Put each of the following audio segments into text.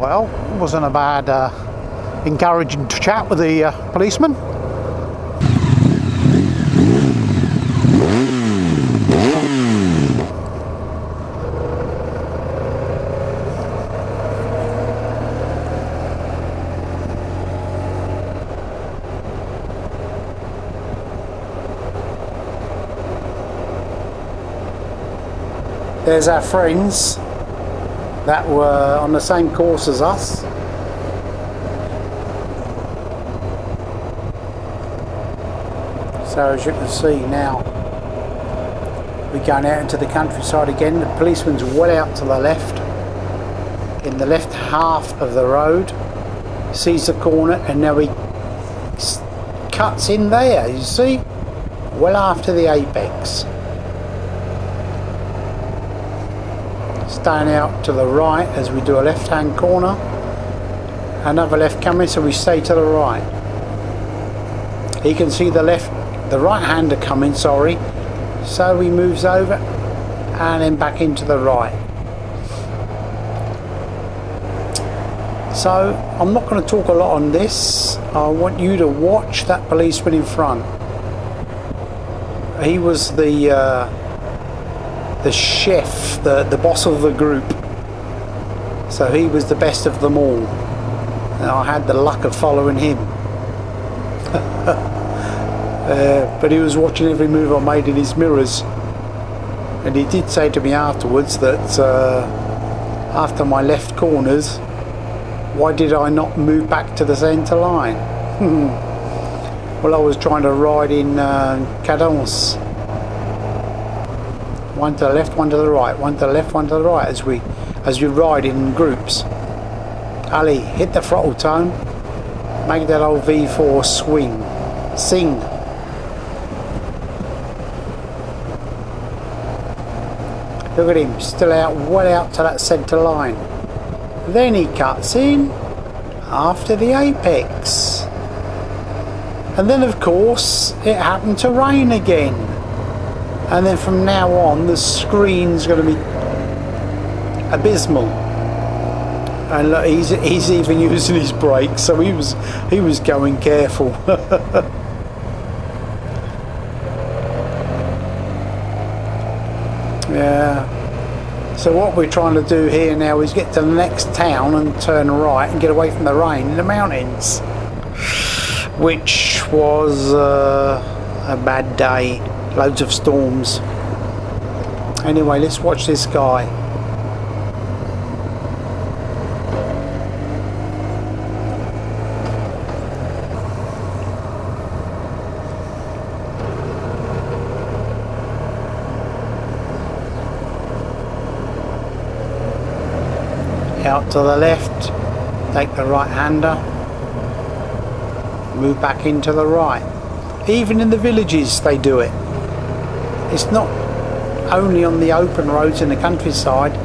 Well, it wasn't a bad encouraging chat with the policeman. There's our friends that were on the same course as us. So as you can see now, we're going out into the countryside again. The policeman's well out to the left, in the left half of the road, sees the corner, and now he cuts in there, you see, well after the apex. Staying out to the right as we do a left hand corner, another left coming, so we stay to the right. He can see the right hander coming, sorry, so he moves over and then back into the right. So I'm not going to talk a lot on this. I want you to watch that policeman in front. He was the chef, the boss of the group, so he was the best of them all, and I had the luck of following him. But he was watching every move I made in his mirrors, and he did say to me afterwards that after my left corners, why did I not move back to the centre line? Well, I was trying to ride in cadence. One to the left, one to the right, one to the left, one to the right, as we ride in groups. Ali, hit the throttle tone, make that old V4 swing, sing. Look at him, still out, well out to that centre line. Then he cuts in after the apex. And then of course it happened to rain again. And then from now on the screen's going to be abysmal. And look, he's even using his brakes, so he was going careful. Yeah. So what we're trying to do here now is get to the next town and turn right and get away from the rain in the mountains, which was a bad day. Loads of storms. Anyway, let's watch this guy. Out to the left, take the right hander, move back into the right. Even in the villages they do it. It's not only on the open roads in the countryside,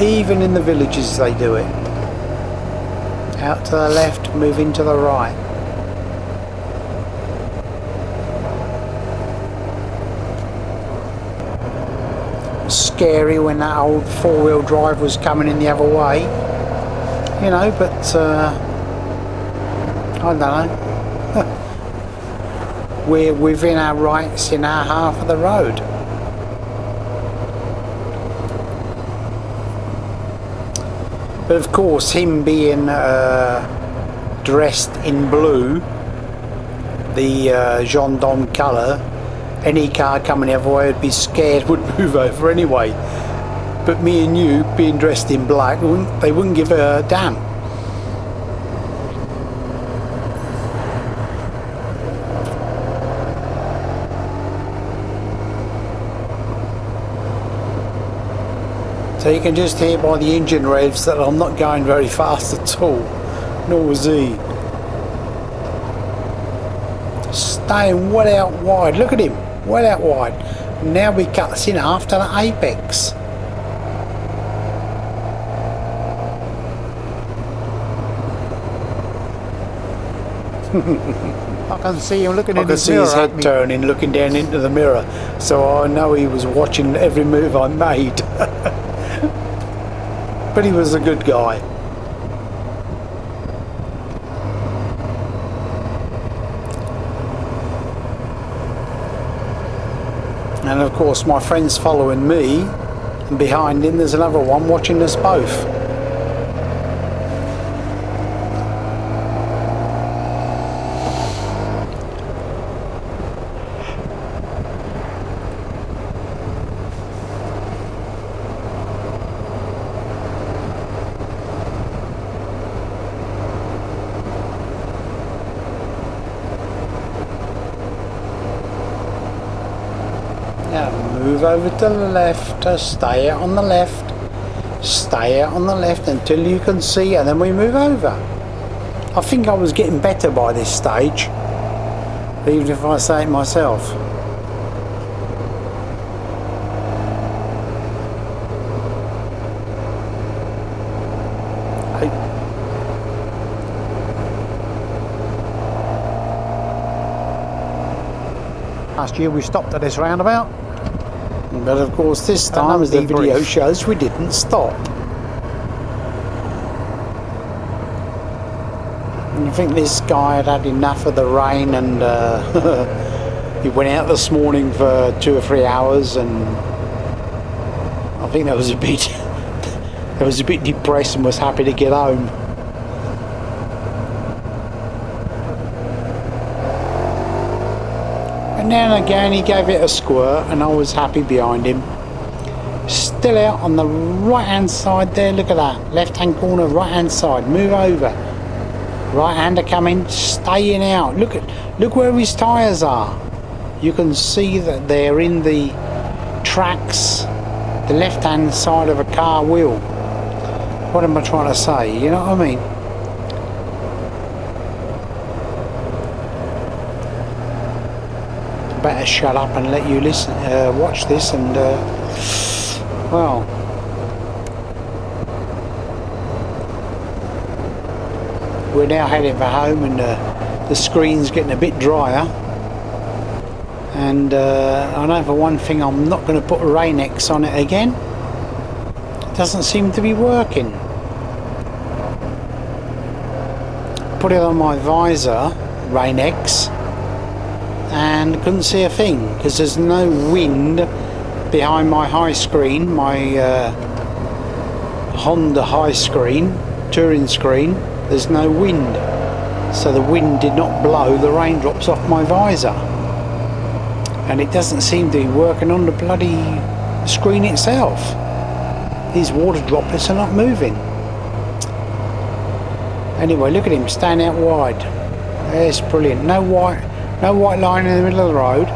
even in the villages they do it. Out to the left, move into the right. Scary when that old four-wheel drive was coming in the other way, you know, but I don't know. We're within our rights in our half of the road. But of course, him being dressed in blue, the gendarme colour, any car coming the other way would be scared, would move over anyway. But me and you being dressed in black, they wouldn't give a damn. So you can just hear by the engine revs that I'm not going very fast at all, nor was he. Staying well out wide, look at him, well out wide. Now he cuts in after the apex. I can see him looking in his mirror. I can see his head turning, looking down into the mirror. So I know he was watching every move I made. But he was a good guy. And of course my friend's following me, and behind him there's another one watching us both. Now move over to the left, stay out on the left, stay out on the left until you can see, and then we move over. I think I was getting better by this stage, even if I say it myself. Last year we stopped at this roundabout, but of course this time, as the video shows, we didn't stop. And I think this guy had had enough of the rain, and he went out this morning for 2 or 3 hours, and I think that was a bit depressed and was happy to get home. And now and again he gave it a squirt, and I was happy behind him. Still out on the right hand side there, look at that, left hand corner, right hand side, move over. Right hander coming, staying out. Look where his tyres are. You can see that they're in the tracks, the left hand side of a car wheel. What am I trying to say, you know what I mean? Better shut up and let you listen, watch this, and well, we're now heading for home, and the screen's getting a bit drier, and I know for one thing I'm not going to put Rain-X on it again. It doesn't seem to be working. Put it on my visor, Rain-X, and couldn't see a thing because there's no wind behind my high screen, my Honda high screen, touring screen. There's no wind, so the wind did not blow the raindrops off my visor, and it doesn't seem to be working on the bloody screen itself. These water droplets are not moving. Anyway, look at him standing out wide. It's brilliant. No white line in the middle of the road.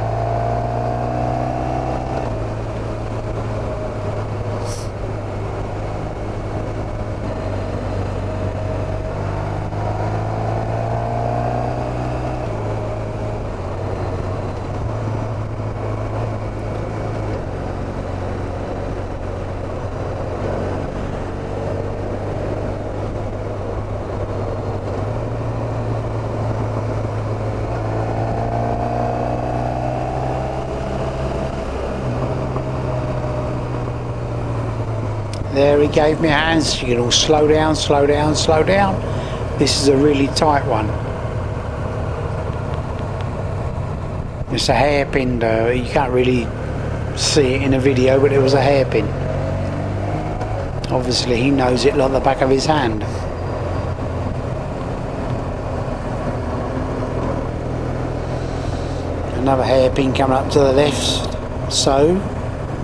There he gave me a hand signal, slow down, slow down, slow down. This is a really tight one. It's a hairpin though, you can't really see it in a video, but it was a hairpin. Obviously he knows it like the back of his hand. Another hairpin coming up to the left, so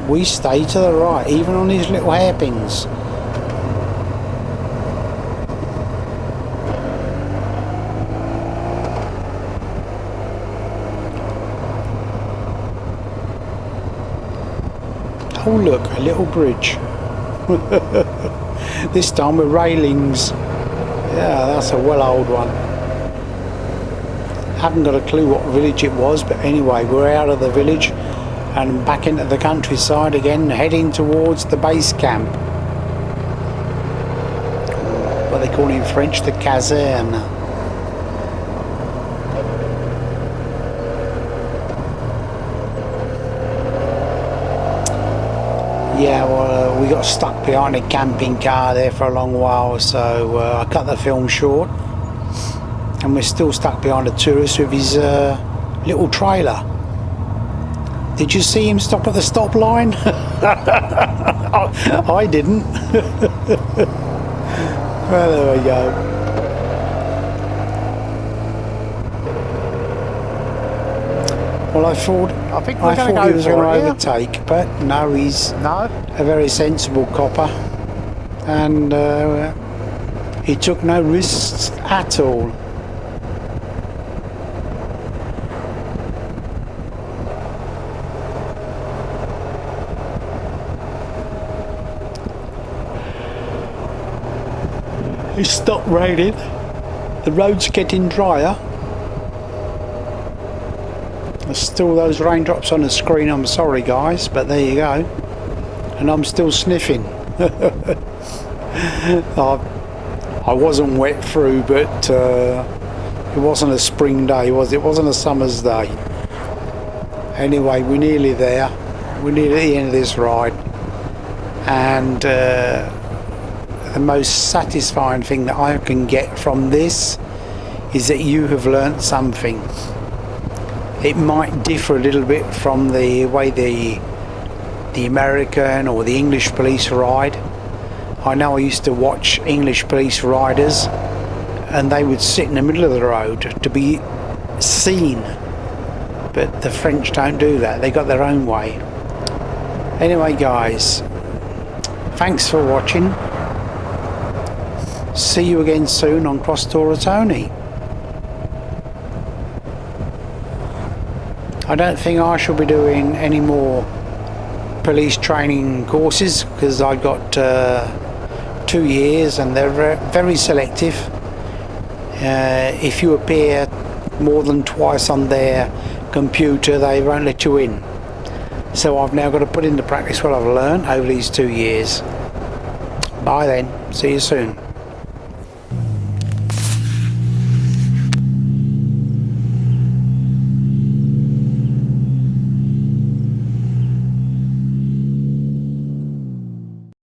we stay to the right, even on these little hairpins. Oh look, a little bridge. This time with railings. Yeah, that's a well old one. Haven't got a clue what village it was, but anyway, we're out of the village and back into the countryside again, heading towards the base camp. What they call in French, the caserne. Yeah, well, we got stuck behind a camping car there for a long while, so I cut the film short, and we're still stuck behind a tourist with his little trailer. Did you see him stop at the stop line? I didn't. Well, there we go. Well, I thought he was going to overtake, but no, he's a very sensible copper, and he took no risks at all. It stopped raining. The road's getting drier. There's still those raindrops on the screen. I'm sorry guys, but there you go. And I'm still sniffing. I wasn't wet through, but it wasn't a spring day, was it? It wasn't a summer's day. Anyway, we're nearly there. We're nearly at the end of this ride. And the most satisfying thing that I can get from this is that you have learnt something. It might differ a little bit from the way the American or the English police ride. I know I used to watch English police riders and they would sit in the middle of the road to be seen, but the French don't do that. They got their own way. Anyway guys, thanks for watching. See you again soon on Crosstourer Tony. I don't think I shall be doing any more police training courses because I got 2 years and they're very selective. If you appear more than twice on their computer, they won't let you in. So I've now got to put into practice what I've learned over these 2 years. Bye then, see you soon.